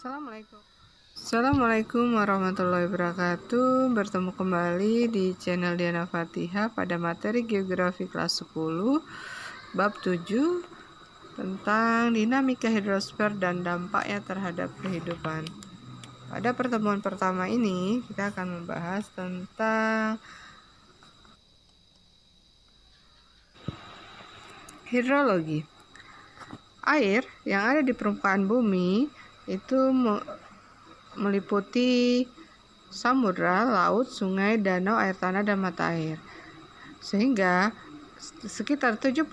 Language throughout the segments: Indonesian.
Assalamualaikum warahmatullahi wabarakatuh. Bertemu kembali di channel Diana Fatihah pada materi geografi kelas 10 bab 7 tentang dinamika hidrosfer dan dampaknya terhadap kehidupan. Pada pertemuan pertama ini kita akan membahas tentang hidrologi. Air yang ada di permukaan bumi itu meliputi samudra, laut, sungai, danau, air tanah, dan mata air. Sehingga sekitar 70%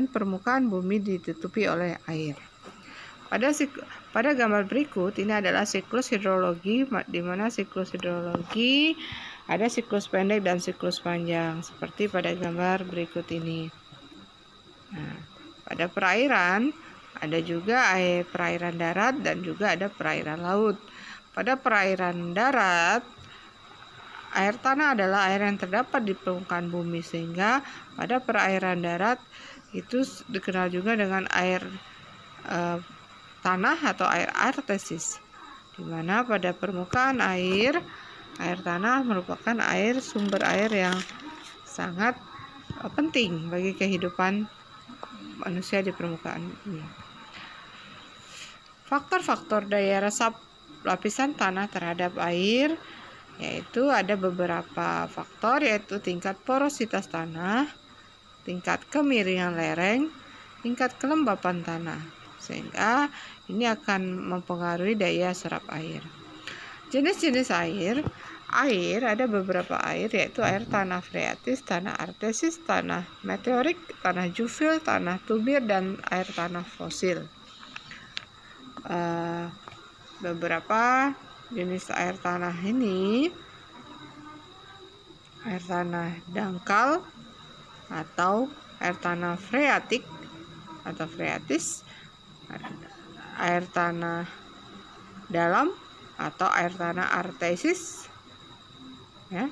permukaan bumi ditutupi oleh air. Pada gambar berikut ini adalah siklus hidrologi, di mana siklus hidrologi ada siklus pendek dan siklus panjang, seperti pada gambar berikut ini. Nah, pada perairan ada juga perairan darat dan juga ada perairan laut. Pada perairan darat, air tanah adalah air yang terdapat di permukaan bumi, sehingga pada perairan darat itu dikenal juga dengan air tanah atau air artesis, di mana pada permukaan air tanah merupakan sumber air yang sangat penting bagi kehidupan manusia di permukaan bumi. Faktor-faktor daya resap lapisan tanah terhadap air yaitu ada beberapa faktor, yaitu tingkat porositas tanah, tingkat kemiringan lereng, tingkat kelembapan tanah, sehingga ini akan mempengaruhi daya serap air. Jenis-jenis air ada beberapa air, yaitu air tanah freatis, tanah artesis, tanah meteorik, tanah juvil, tanah tubir, dan air tanah fosil. Beberapa jenis air tanah ini, air tanah dangkal atau air tanah freatik atau freatis, air tanah dalam atau air tanah artesis, ya.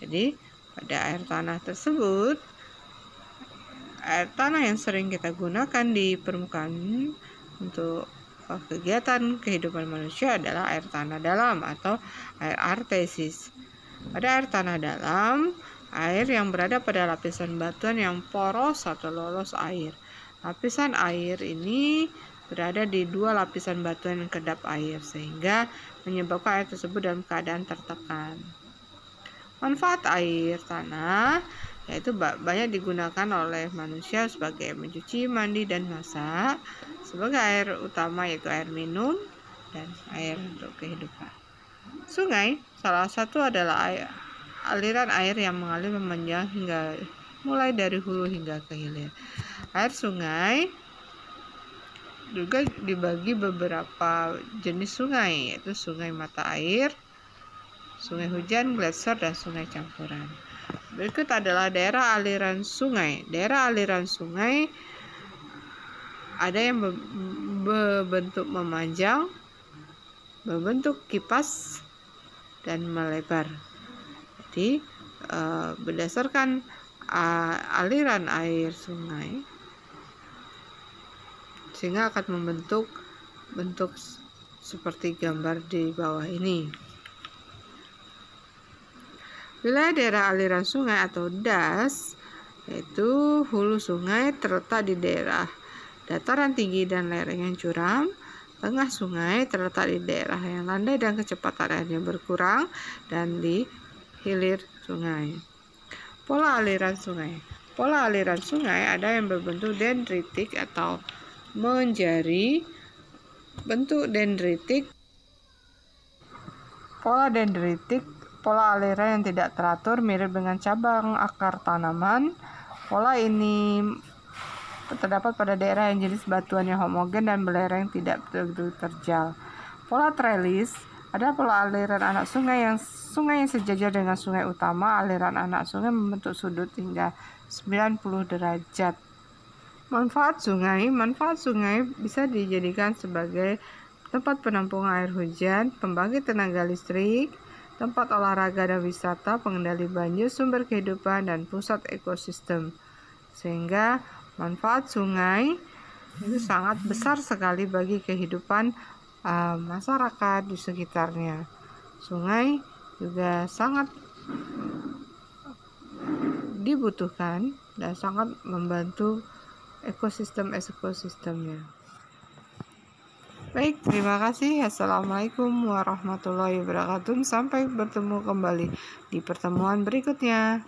Jadi pada air tanah tersebut, air tanah yang sering kita gunakan di permukaan untuk kegiatan kehidupan manusia adalah air tanah dalam atau air artesis. Pada air tanah dalam, air yang berada pada lapisan batuan yang poros atau lolos air. Lapisan air ini berada di dua lapisan batuan yang kedap air, sehingga menyebabkan air tersebut dalam keadaan tertekan. Manfaat air tanah yaitu banyak digunakan oleh manusia sebagai mencuci, mandi, dan masak, sebagai air utama yaitu air minum dan air untuk kehidupan. Sungai salah satu adalah aliran air yang mengalir memanjang hingga mulai dari hulu hingga ke hilir. Air sungai juga dibagi beberapa jenis sungai, yaitu sungai mata air, sungai hujan, gletser, dan sungai campuran. Berikut adalah daerah aliran sungai. Daerah aliran sungai ada yang berbentuk memanjang, berbentuk kipas, dan melebar. Jadi berdasarkan aliran air sungai, sehingga akan membentuk bentuk seperti gambar di bawah ini. Wilayah daerah aliran sungai atau DAS, yaitu hulu sungai terletak di daerah dataran tinggi dan lereng yang curam. Tengah sungai terletak di daerah yang landai dan kecepatan airnya berkurang, dan di hilir sungai. Pola aliran sungai. Pola aliran sungai ada yang berbentuk dendritik atau menjari. Bentuk dendritik. Pola dendritik, pola aliran yang tidak teratur, mirip dengan cabang akar tanaman. Pola ini terdapat pada daerah yang jenis batuan yang homogen dan belereng tidak begitu terjal. Pola trellis adalah pola aliran anak sungai yang sejajar dengan sungai utama. Aliran anak sungai membentuk sudut hingga 90 derajat. Manfaat sungai bisa dijadikan sebagai tempat penampungan air hujan, pembangkit tenaga listrik, tempat olahraga dan wisata, pengendali banjir, sumber kehidupan, dan pusat ekosistem. Sehingga manfaat sungai itu sangat besar sekali bagi kehidupan masyarakat di sekitarnya. Sungai juga sangat dibutuhkan dan sangat membantu ekosistemnya. Baik, terima kasih. Assalamualaikum warahmatullahi wabarakatuh. Sampai bertemu kembali di pertemuan berikutnya.